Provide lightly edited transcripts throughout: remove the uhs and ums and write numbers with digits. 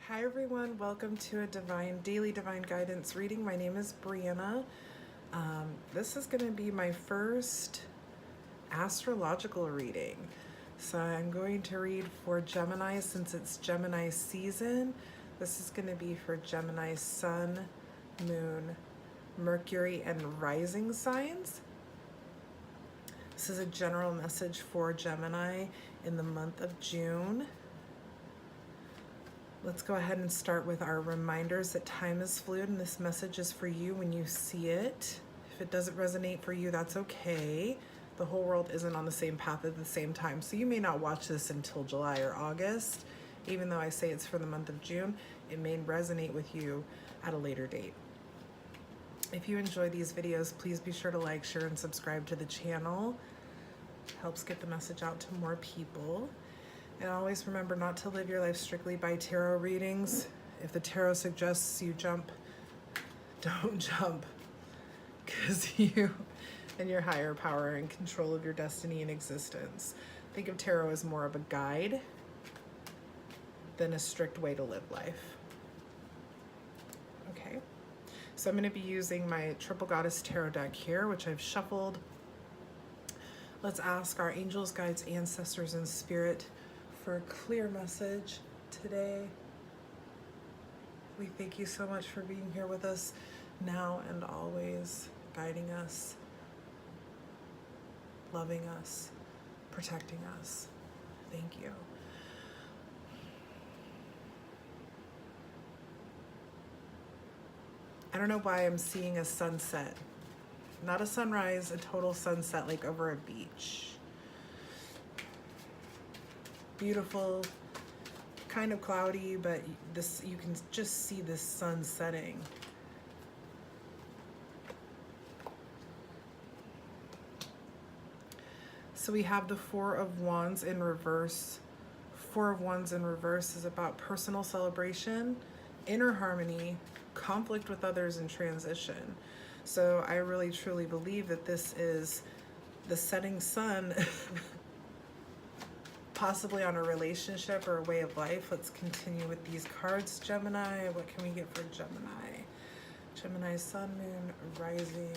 Hi everyone, welcome to a daily divine guidance reading. My name is Brianna. This is going to be my first astrological reading. So I'm going to read for Gemini since it's Gemini season. This is going to be for Gemini Sun, Moon, Mercury, and rising signs. This is a general message for Gemini in the month of June. Let's go ahead and start with our reminders that time is fluid and this message is for you when you see it. If it doesn't resonate for you, that's okay. The whole world isn't on the same path at the same time. So you may not watch this until July or August. Even though I say it's for the month of June, it may resonate with you at a later date. If you enjoy these videos, please be sure to like, share, and subscribe to the channel. It helps get the message out to more people. And always remember not to live your life strictly by tarot readings. If the tarot suggests you jump, don't jump. Because you and your higher power are in control of your destiny and existence. Think of tarot as more of a guide than a strict way to live life. Okay, so I'm going to be using my Triple Goddess Tarot deck here, which I've shuffled. Let's ask our angels, guides, ancestors, and spirit for a clear message today. We thank you so much for being here with us now and always, guiding us, loving us, protecting us. Thank you. I don't know why I'm seeing a sunset. Not a sunrise, a total sunset, like over a beach. Beautiful, kind of cloudy, but you can just see the sun setting. So we have the Four of Wands in reverse. Four of Wands in reverse is about personal celebration, inner harmony, conflict with others, and transition. So I really truly believe that this is the setting sun possibly on a relationship or a way of life. Let's continue with these cards, Gemini. What can we get for Gemini? Gemini, Sun, Moon, Rising,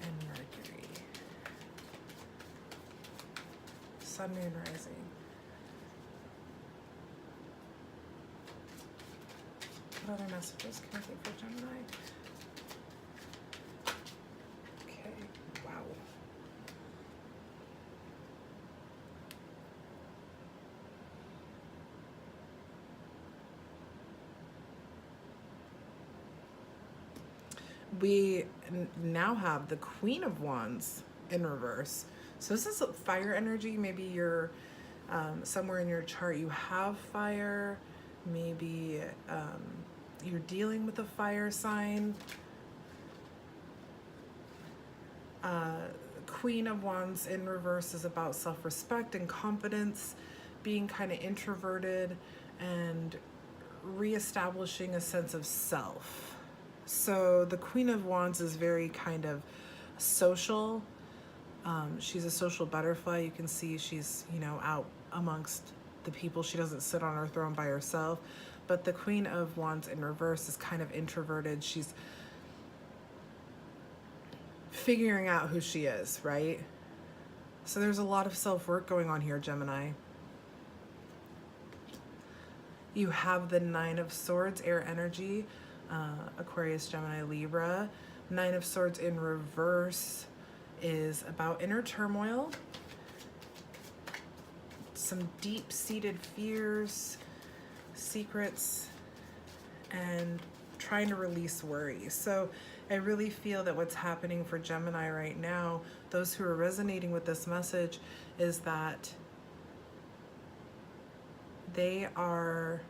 and Mercury. Sun, Moon, Rising. What other messages can I get for Gemini? Okay, wow. We now have the Queen of Wands in reverse. So this is fire energy. Maybe you're somewhere in your chart you have fire. Maybe you're dealing with a fire sign. Queen of Wands in reverse is about self-respect and confidence, being kind of introverted and reestablishing a sense of self. So the Queen of Wands is very kind of social. She's a social butterfly. You can see she's, out amongst the people. She doesn't sit on her throne by herself. But the Queen of Wands in reverse is kind of introverted. She's figuring out who she is, right? So there's a lot of self-work going on here, Gemini. You have the Nine of Swords, air energy. Aquarius, Gemini, Libra. Nine of Swords in reverse is about inner turmoil, some deep-seated fears, secrets, and trying to release worry. So I really feel that what's happening for Gemini right now, those who are resonating with this message, is that they are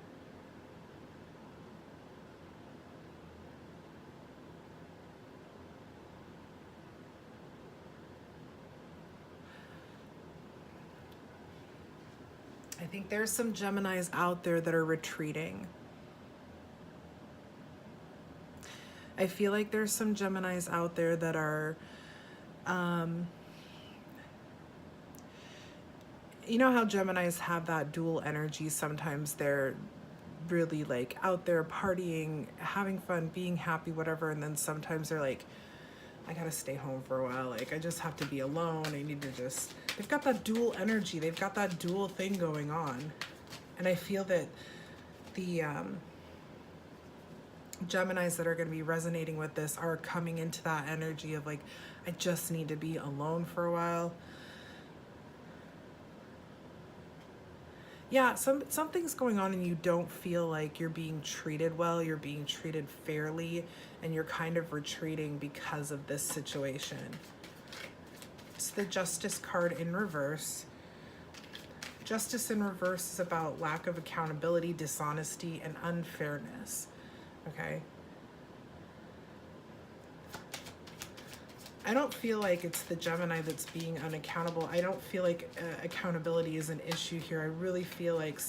I think there's some Geminis out there that are retreating. I feel like there's some Geminis out there that are, you know how Geminis have that dual energy? Sometimes they're really like out there partying, having fun, being happy, whatever. And then sometimes they're like, I gotta stay home for a while. Like, I just have to be alone. I need to just, they've got that dual energy. They've got that dual thing going on. And I feel that the Geminis that are going to be resonating with this are coming into that energy of like, I just need to be alone for a while. Yeah, something's going on and you don't feel like you're being treated well, you're being treated fairly, and you're kind of retreating because of this situation. It's the Justice card in reverse. Justice in reverse is about lack of accountability, dishonesty, and unfairness. Okay? I don't feel like it's the Gemini that's being unaccountable. I don't feel like accountability is an issue here. I really feel like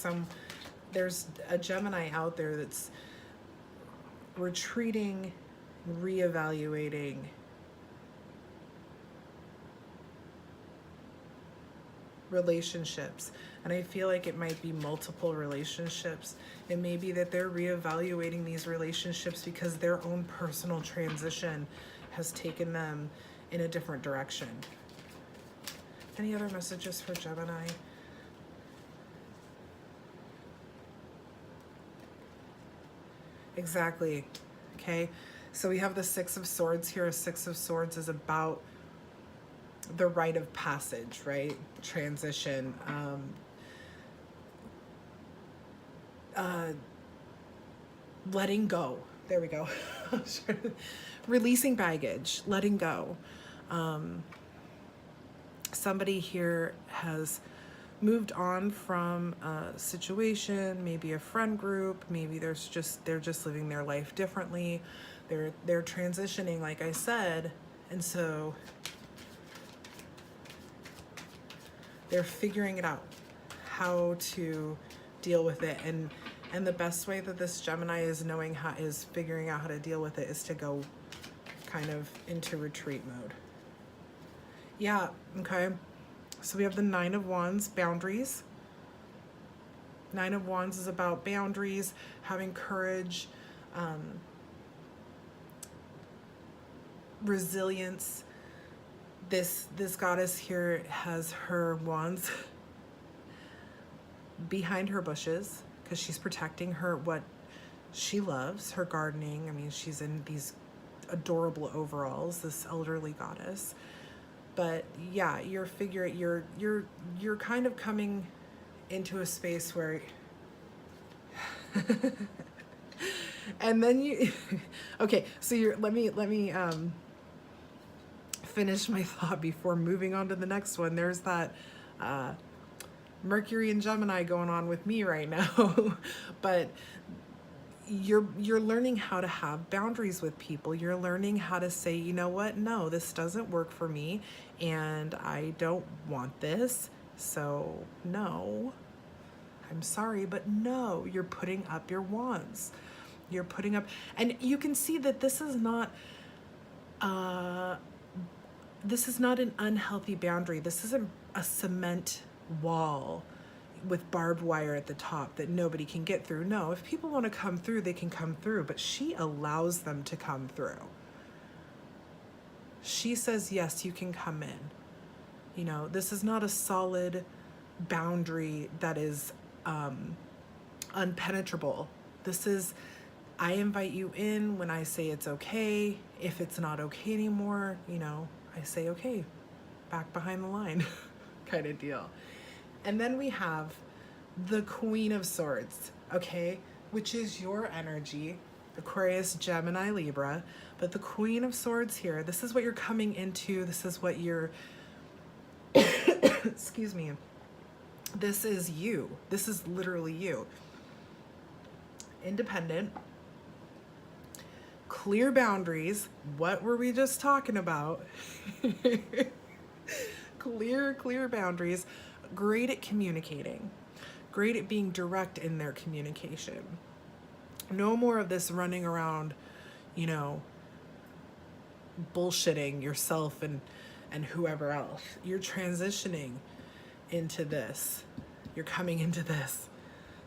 there's a Gemini out there that's retreating, reevaluating, relationships. And I feel like it might be multiple relationships. It may be that they're reevaluating these relationships because their own personal transition has taken them in a different direction. Any other messages for Gemini? Exactly. Okay. So we have the Six of Swords here. A Six of Swords is about the rite of passage, right? Transition. Letting go. There we go. Releasing baggage, letting go. Somebody here has moved on from a situation, maybe a friend group, maybe they're just living their life differently. They're transitioning, like I said, and so they're figuring it out, how to deal with it, and the best way that this Gemini is figuring out how to deal with it is to go kind of into retreat mode. Yeah, okay. So we have the Nine of Wands, boundaries. Nine of Wands is about boundaries, having courage, resilience. This goddess here has her wands behind her bushes because she's protecting what she loves, her gardening. I mean, she's in these adorable overalls, this elderly goddess. But yeah, you're kind of coming into a space where and then you okay, so let me finish my thought before moving on to the next one. There's that Mercury and Gemini going on with me right now. But you're learning how to have boundaries with people. You're learning how to say, you know what, no, this doesn't work for me and I don't want this, so no, I'm sorry, but no. You're putting up your wands. You're putting up, and you can see that this is not an unhealthy boundary. This isn't a cement wall with barbed wire at the top that nobody can get through. No, if people want to come through, they can come through, but she allows them to come through. She says, yes, you can come in. You know, this is not a solid boundary that is unpenetrable. This is, I invite you in when I say it's okay. If it's not okay anymore, you know, I say, okay, back behind the line kind of deal. And then we have the Queen of Swords, okay, which is your energy, Aquarius, Gemini, Libra. But the Queen of Swords here, this is what you're coming into. This is what you're, excuse me, this is you. This is literally you. Independent, clear boundaries. What were we just talking about? Clear boundaries. Great at communicating. Great at being direct in their communication. No more of this running around, you know, bullshitting yourself and whoever else. You're transitioning into this. You're coming into this.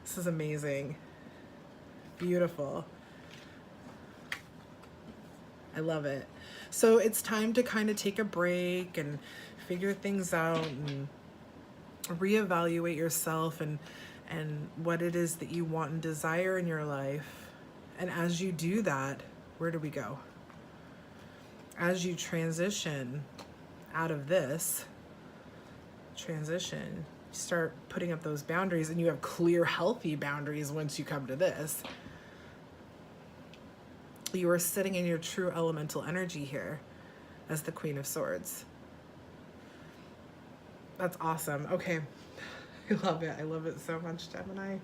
This is amazing. Beautiful. I love it. So it's time to kind of take a break and figure things out and reevaluate yourself and what it is that you want and desire in your life. And as you do that, where do we go? As you transition out of this transition, you start putting up those boundaries, and you have clear, healthy boundaries once you come to this. You are sitting in your true elemental energy here as the Queen of Swords. That's awesome. Okay. I love it. I love it so much, Gemini.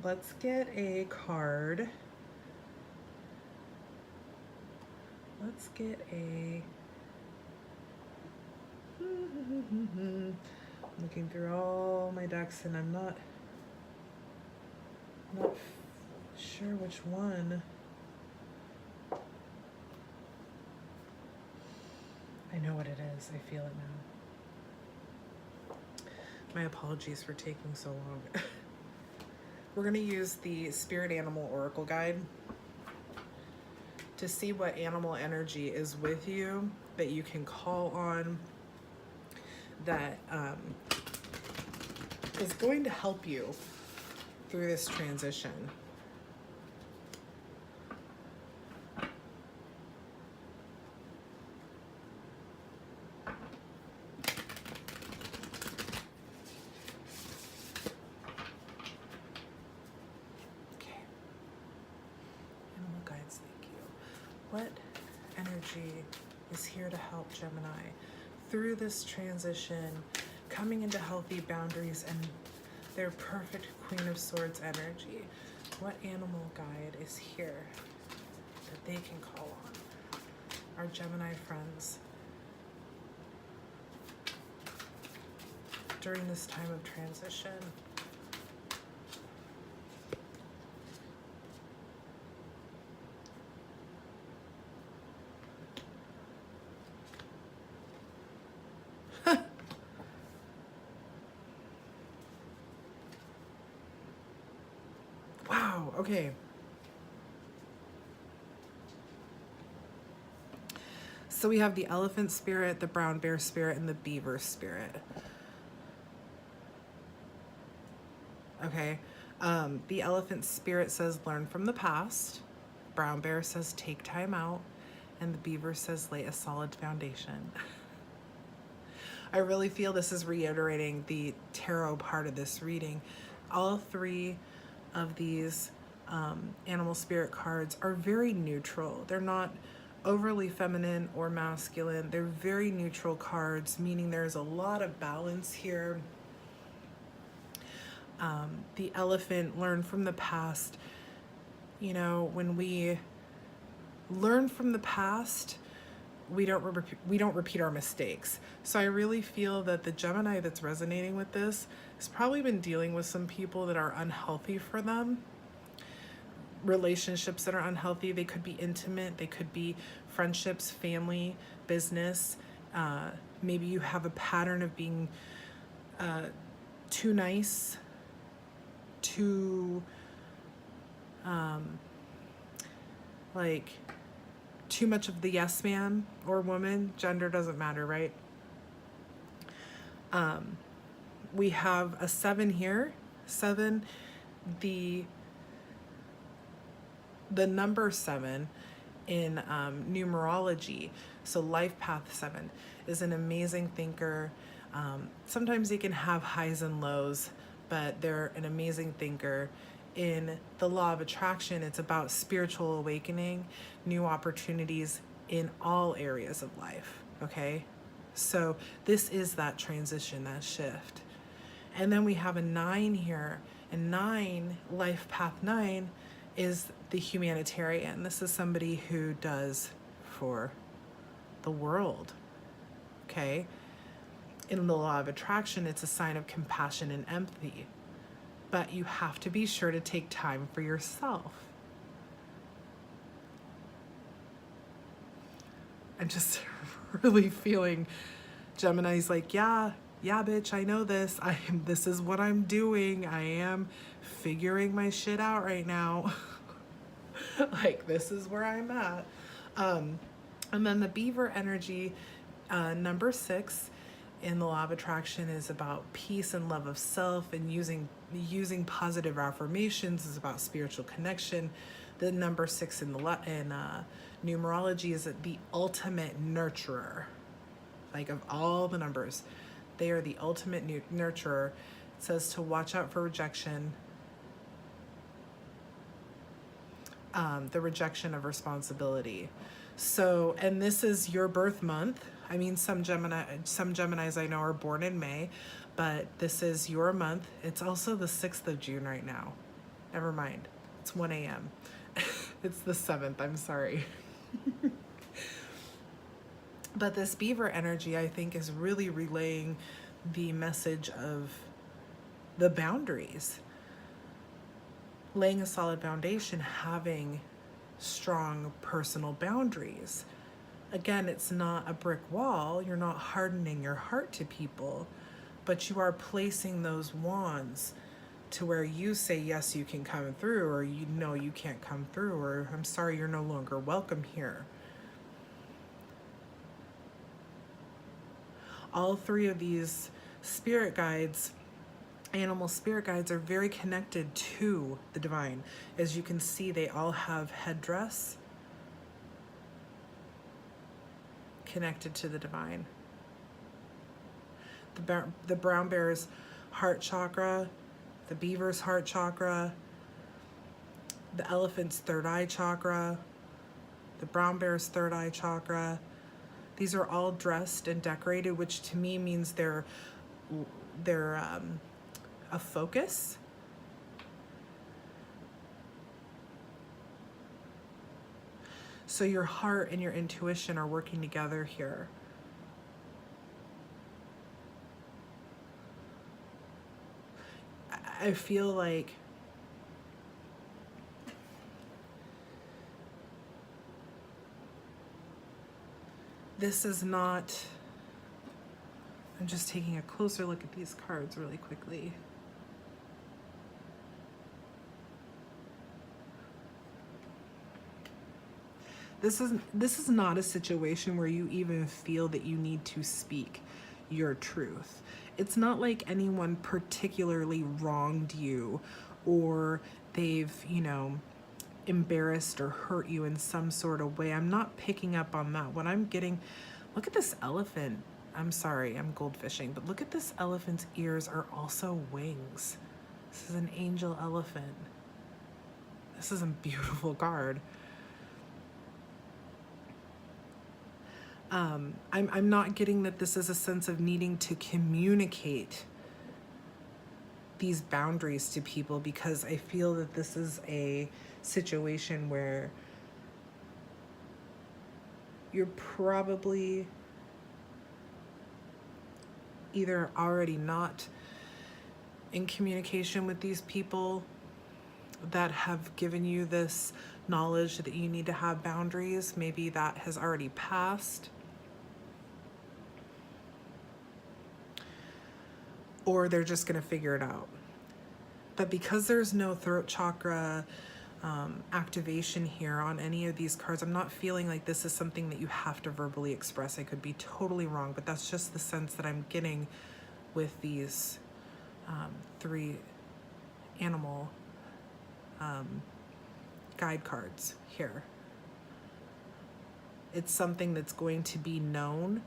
Let's get a card. Let's get a... I'm looking through all my decks and I'm not sure which one. I know what it is. I feel it now. My apologies for taking so long. We're going to use the Spirit Animal Oracle Guide to see what animal energy is with you that you can call on, that is going to help you through this transition. What energy is here to help Gemini through this transition, coming into healthy boundaries and their perfect Queen of Swords energy? What animal guide is here that they can call on? Our Gemini friends during this time of transition. Wow, okay. So we have the elephant spirit, the brown bear spirit, and the beaver spirit. Okay. The elephant spirit says learn from the past. Brown bear says take time out. And the beaver says lay a solid foundation. I really feel this is reiterating the tarot part of this reading. All three of these animal spirit cards are very neutral. They're not overly feminine or masculine. They're very neutral cards, meaning there's a lot of balance here. The elephant, learn from the past. You know, when we learn from the past, we don't repeat our mistakes. So I really feel that the Gemini that's resonating with this has probably been dealing with some people that are unhealthy for them. Relationships that are unhealthy. They could be intimate, they could be friendships, family, business. Maybe you have a pattern of being too nice, too like too much of the yes man or woman. Gender doesn't matter, right? We have a 7 here. 7, the number 7 in numerology. So life path 7 is an amazing thinker. Sometimes they can have highs and lows, but they're an amazing thinker. In the law of attraction, it's about spiritual awakening, new opportunities in all areas of life, okay? So this is that transition, that shift. And then we have a 9 here, and 9, life path 9, is the humanitarian. This is somebody who does for the world, okay? In the law of attraction, it's a sign of compassion and empathy. But you have to be sure to take time for yourself. I'm just really feeling Gemini's like, yeah, yeah, bitch, I know this. This is what I'm doing. I am figuring my shit out right now. Like, this is where I'm at. And then the beaver energy, number 6 in the law of attraction, is about peace and love of self, and using positive affirmations is about spiritual connection. The number 6 in numerology is the ultimate nurturer. Like, of all the numbers, they are the ultimate nurturer. It says to watch out for rejection, the rejection of responsibility. So, and this is your birth month. I mean, some Geminis I know are born in May, but this is your month. It's also the 6th of June right now. Never mind. It's 1 a.m. It's the 7th. I'm sorry. But this beaver energy, I think, is really relaying the message of the boundaries. Laying a solid foundation, having strong personal boundaries. Again, it's not a brick wall. You're not hardening your heart to people, but you are placing those wands to where you say, yes, you can come through, or you know you can't come through, or I'm sorry, you're no longer welcome here. All 3 of these spirit guides, animal spirit guides, are very connected to the divine. As you can see, they all have headdress connected to the divine. The brown bear's heart chakra, the beaver's heart chakra, the elephant's third eye chakra, the brown bear's third eye chakra. These are all dressed and decorated, which to me means they're a focus. So your heart and your intuition are working together here. I feel like this is not, I'm just taking a closer look at these cards really quickly. This is not a situation where you even feel that you need to speak your truth. It's not like anyone particularly wronged you, or they've, embarrassed or hurt you in some sort of way. I'm not picking up on that. What I'm getting, look at this elephant. I'm sorry, I'm goldfishing, but look at this elephant's ears are also wings. This is an angel elephant. This is a beautiful card. I'm not getting that this is a sense of needing to communicate these boundaries to people, because I feel that this is a situation where you're probably either already not in communication with these people that have given you this knowledge that you need to have boundaries. Maybe that has already passed. Or they're just going to figure it out. But because there's no throat chakra activation here on any of these cards, I'm not feeling like this is something that you have to verbally express. I could be totally wrong, but that's just the sense that I'm getting with these 3 animal guide cards here. It's something that's going to be known,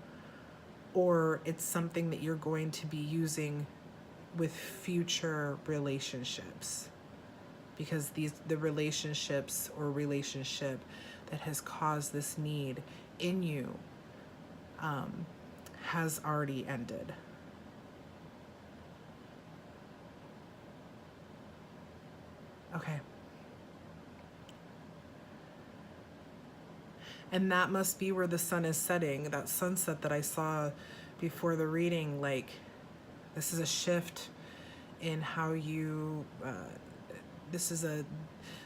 or it's something that you're going to be using with future relationships, because the relationships or relationship that has caused this need in you has already ended. Okay. And that must be where the sun is setting, that sunset that I saw before the reading. Like, this is a shift in how you, this is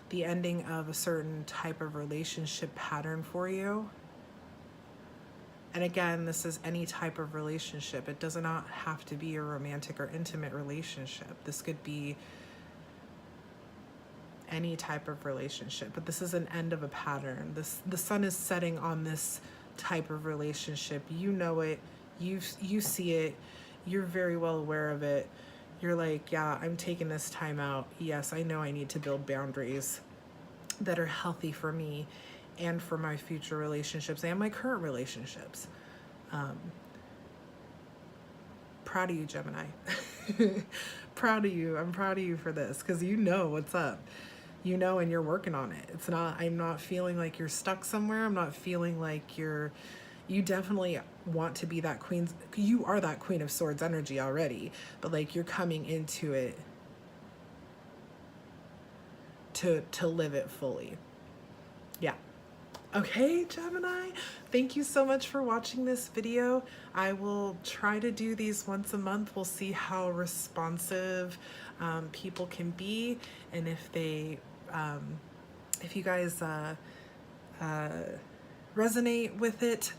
the ending of a certain type of relationship pattern for you. And again, this is any type of relationship. It does not have to be a romantic or intimate relationship. This could be any type of relationship, but this is an end of a pattern. The sun is setting on this type of relationship. You know it, you see it, you're very well aware of it. You're like, yeah, I'm taking this time out. Yes, I know I need to build boundaries that are healthy for me and for my future relationships and my current relationships. Proud of you, Gemini. Proud of you. I'm proud of you for this, because you know what's up. You know, and you're working on it. It's not, I'm not feeling like you're stuck somewhere. I'm not feeling like you definitely want to be that queen. You are that Queen of Swords energy already, but like you're coming into it to live it fully. Yeah. Okay, Gemini, thank you so much for watching this video. I will try to do these once a month. We'll see how responsive people can be, and if they, if you guys resonate with it,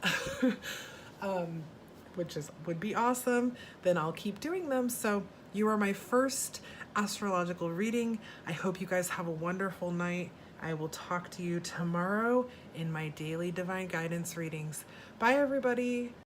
which would be awesome, then I'll keep doing them. So you are my first astrological reading. I hope you guys have a wonderful night. I will talk to you tomorrow in my daily divine guidance readings. Bye, everybody.